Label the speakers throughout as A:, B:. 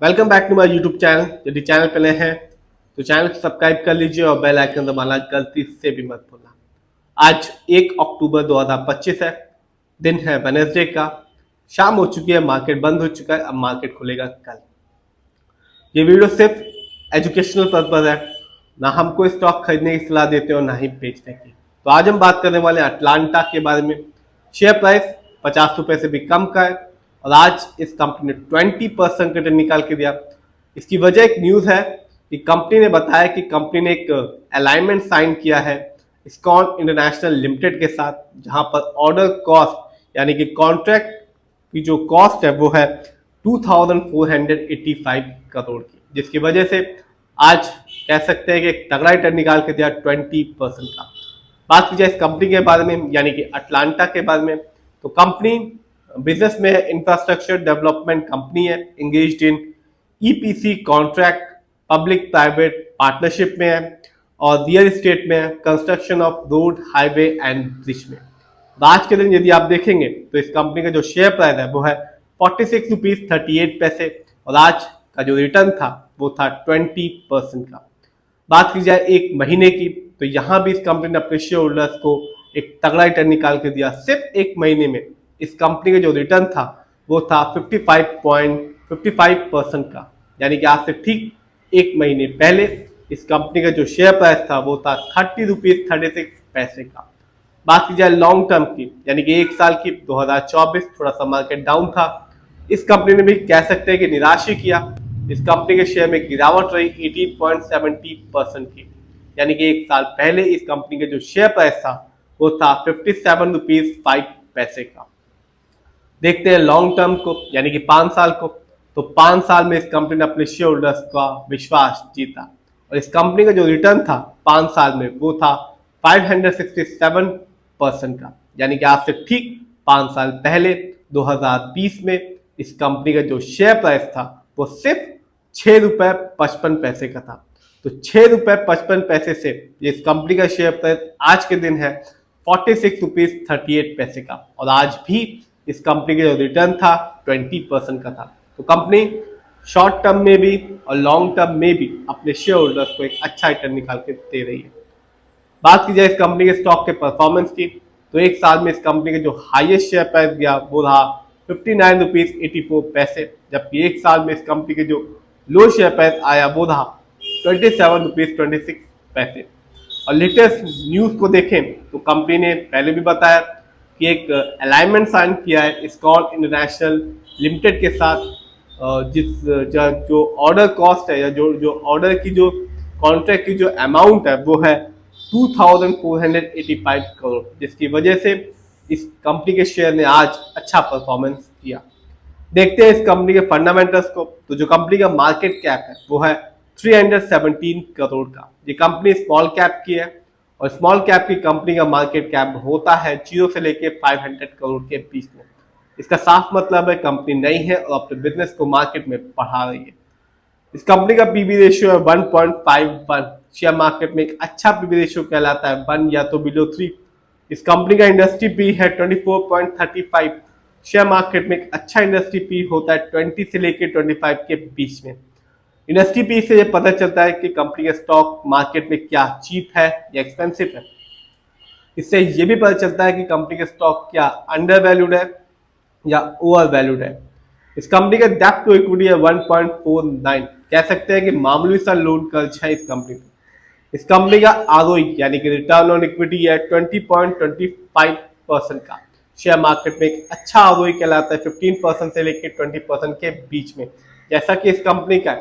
A: Welcome back to my YouTube channel. यदि channel पे नए हैं तो चैनल को सब्सक्राइब कर लीजिए और बेल आइकन दबाना गलती से भी मत भूलना। आज 1 अक्टूबर 2025 है, दिन है वेडनेसडे का। शाम हो चुकी है, मार्केट बंद हो चुका है, अब मार्केट खुलेगा कल। ये वीडियो सिर्फ एजुकेशनल पर्पज है, ना हमको स्टॉक खरीदने की सलाह देते हो ना ही बेचने की। तो आज हम बात करने वाले हैं अटलांटा के बारे में। शेयर प्राइस 50 रुपए से भी कम का है और आज इस कंपनी ने 20% रिटर्न निकाल के दिया। इसकी वजह एक न्यूज है कि कंपनी ने बताया कि कंपनी ने एक अलाइनमेंट साइन किया है इस्कॉन इंटरनेशनल लिमिटेड के साथ, जहां पर ऑर्डर कॉस्ट यानी कि कॉन्ट्रैक्ट की जो कॉस्ट है वो है 2485 करोड़ की, जिसकी वजह से आज कह सकते हैं कि एक तगड़ा रिटर्न निकाल के दिया 20% का। बात की जाए इस कंपनी के बारे में यानी कि अटलांटा के बारे में, तो कंपनी बिजनेस में इंफ्रास्ट्रक्चर डेवलपमेंट कंपनी है, engaged in EPC contract, public private partnership में है और रियल एस्टेट में है, construction of road, highway and bridge में। आज के दिन यदि आप देखेंगे तो इस कंपनी का जो शेयर प्राइस है वो है 46.38 और आज का जो रिटर्न था वो था 20% का। बात की जाए एक महीने की, तो यहां भी इस कंपनी ने अपने शेयर होल्डर्स को एक तगड़ा रिटर्न निकाल के दिया। सिर्फ एक महीने में इस कंपनी का जो रिटर्न था वो था 55% का, यानी कि आज से ठीक एक महीने पहले इस कंपनी का जो शेयर प्राइस था वो था 30 रुपीज 36 पैसे का। बात की जाए लॉन्ग टर्म की यानी कि एक साल की, 2024 थोड़ा सा मार्केट डाउन था। इस कंपनी ने भी कह सकते हैं कि निराश ही किया। इस कंपनी के शेयर में गिरावट रही 18.70% की, यानी कि एक साल पहले इस कंपनी का जो शेयर प्राइस था वो था 57 रुपीज 5 पैसे का। देखते हैं लॉन्ग टर्म को यानी कि 5 साल को, तो 5 साल में इस कंपनी ने अपने शेयर होल्डर्स का विश्वास जीता और इस कंपनी का जो रिटर्न था 5 साल में वो था 567% का, यानी कि आज से ठीक 5 साल पहले 2020 में इस कंपनी का जो शेयर प्राइस था वो सिर्फ 6 रुपए 55 पैसे का था। तो 6 रुपए 55 पैसे से इस कंपनी का शेयर प्राइस आज के दिन है 46 रुपीज 38 पैसे का और आज भी इस कंपनी का जो रिटर्न था 20% का था। तो कंपनी शॉर्ट टर्म में भी और लॉन्ग टर्म में भी अपने शेयर होल्डर्स को एक अच्छा रिटर्न निकाल के दे रही है। बात की जाए इस कंपनी के स्टॉक के परफॉर्मेंस की, तो एक साल में इस कंपनी के जो हाईएस्ट शेयर प्राइस गया वो रहा 59 रुपीज 84 पैसे, जबकि एक साल में इस कंपनी के जो लो शेयर प्राइस आया वो रहा 27 रुपीज 26 पैसे। और लेटेस्ट न्यूज को देखें तो कंपनी ने पहले भी बताया कि एक अलाइनमेंट साइन किया है इस्कॉन इंटरनेशनल लिमिटेड के साथ, जो ऑर्डर कॉस्ट है या जो ऑर्डर की जो कॉन्ट्रैक्ट की जो अमाउंट है वो है 2485 करोड़, जिसकी वजह से इस कंपनी के शेयर ने आज अच्छा परफॉर्मेंस किया। देखते हैं इस कंपनी के फंडामेंटल्स को, तो जो कंपनी का मार्केट कैप है वो है 317 करोड़ का। ये कंपनी स्मॉल कैप की है और स्मॉल कैप की कंपनी का मार्केट कैप होता है 0 से लेके 500 करोड़ के बीच में। इसका साफ मतलब है कंपनी नई है और अपने बिजनेस को मार्केट में बढ़ा रही है। इस कंपनी का पीबी रेशियो है 1.51, शेयर मार्केट में एक अच्छा पीबी रेशियो कहलाता है, 1 या तो बिलो 3। इस कंपनी का इंडस्ट्री पी है 24.35, शेयर मार्केट में एक अच्छा इंडस्ट्री पी होता है 20 से लेकर 25 के बीच में। इंडस्ट्री पी से ये पता चलता है कि कंपनी का स्टॉक मार्केट में क्या चीप है या एक्सपेंसिव है। इससे ये भी पता चलता है कि कंपनी का स्टॉक क्या अंडर वैल्यूड है या ओवर वैल्यूड है। इस कंपनी का डेब्ट टू इक्विटी है 1.49, कह सकते हैं कि मामूली सा लोन कर्ज है इस कंपनी पे। इस कंपनी का आरओई यानी कि रिटर्न ऑन इक्विटी है 20.25% का, शेयर मार्केट में एक अच्छा आरओई कहलाता है 15% से लेकर 20% के बीच में। जैसा कि इस कंपनी का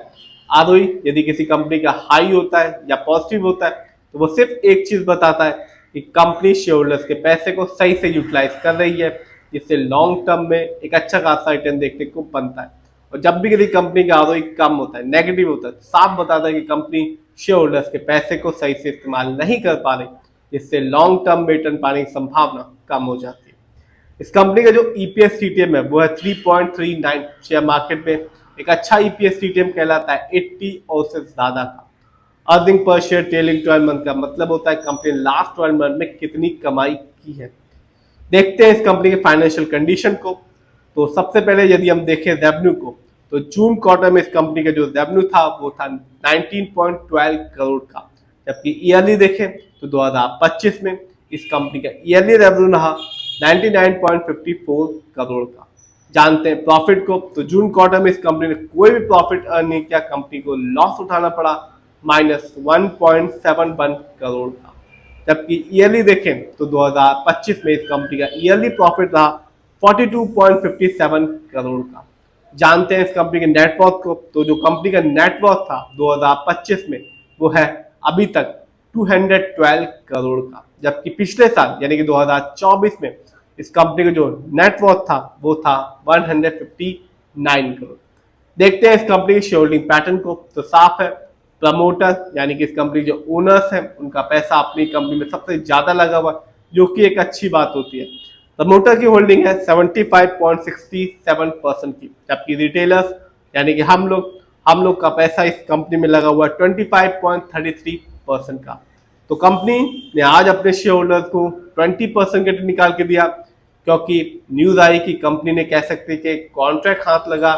A: आरओई यदि किसी कंपनी का हाई होता है या पॉजिटिव होता है तो वो सिर्फ एक चीज बताता है कि कंपनी शेयर होल्डर्स के पैसे को सही से यूटिलाइज कर रही है, जिससे लॉन्ग टर्म में एक अच्छा खासा रिटर्न देखने को बनता है। और जब भी किसी कंपनी का आरओई कम होता है, नेगेटिव होता है, साफ बताता है कि कंपनी शेयर होल्डर्स के पैसे को सही से इस्तेमाल नहीं कर पा रही, जिससे लॉन्ग टर्म में रिटर्न पाने की संभावना कम हो जाती है। इस कंपनी का जो ईपीएस टीटीएम है वो है 3.39, शेयर मार्केट में एक अच्छा ईपीएस टीटीएम कहलाता है 80 और उससे ज्यादा का। Earning per share trailing 12 month का मतलब होता है कंपनी ने लास्ट 12 मंथ में कितनी कमाई की है। देखते हैं इस कंपनी के फाइनेंशियल कंडीशन को, तो सबसे पहले यदि हम देखें रेवेन्यू को, तो जून क्वार्टर में इस कंपनी का जो रेवेन्यू था वो था 19.12 करोड़ का, जबकि ईयरली देखें तो 2025 में इस कंपनी का ईयरली रेवेन्यू रहा 99.54 करोड़ का। जानते हैं प्रॉफिट को, तो जून क्वार्टर में इस कंपनी ने कोई भी प्रॉफिट अर्न नहीं किया, कंपनी को लॉस उठाना पड़ा -1.71 करोड़ का। जबकि ईयरली देखें तो 2025 में इस कंपनी का ईयरली प्रॉफिट रहा 42.57 करोड़ का। जानते हैं इस कंपनी के नेटवर्थ को, तो जो कंपनी का नेटवर्थ था 2025 में वो है अभी तक 212 करोड़ का, जबकि पिछले साल यानी कि 2024 में इस कंपनी का जो नेटवर्थ था वो था 159 करोड़। देखते हैं इस कंपनी के शेयर होल्डिंग पैटर्न को, तो साफ है प्रमोटर यानी कि इस कंपनी जो ओनर्स हैं उनका पैसा अपनी कंपनी में सबसे ज्यादा लगा हुआ है, जो कि एक अच्छी बात होती है। प्रमोटर की होल्डिंग है 75.67% की, जबकि रिटेलर्स यानी कि हम लोग का पैसा इस कंपनी में लगा हुआ है 25.33% का। तो कंपनी ने आज अपने शेयर होल्डर्स को 20% के निकाल के दिया, क्योंकि न्यूज आई कि कंपनी ने कह सकते कि कॉन्ट्रैक्ट हाथ लगा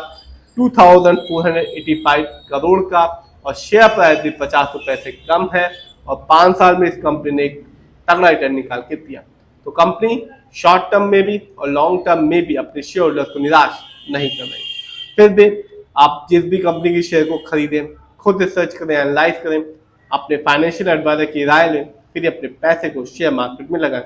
A: 2485 करोड़ का और शेयर प्राइस भी 50 रुपए से कम है और 5 साल में इस कंपनी ने एक तगड़ा रिटर्न निकाल के दिया। तो कंपनी शॉर्ट टर्म में भी और लॉन्ग टर्म में भी अपने शेयर होल्डर्स को निराश नहीं कर रही। फिर भी आप जिस भी कंपनी के शेयर को खरीदें, खुद रिसर्च करें, एनालाइज करें, अपने फाइनेंशियल एडवाइजर की राय लें, फिर अपने पैसे को शेयर मार्केट में लगाएं।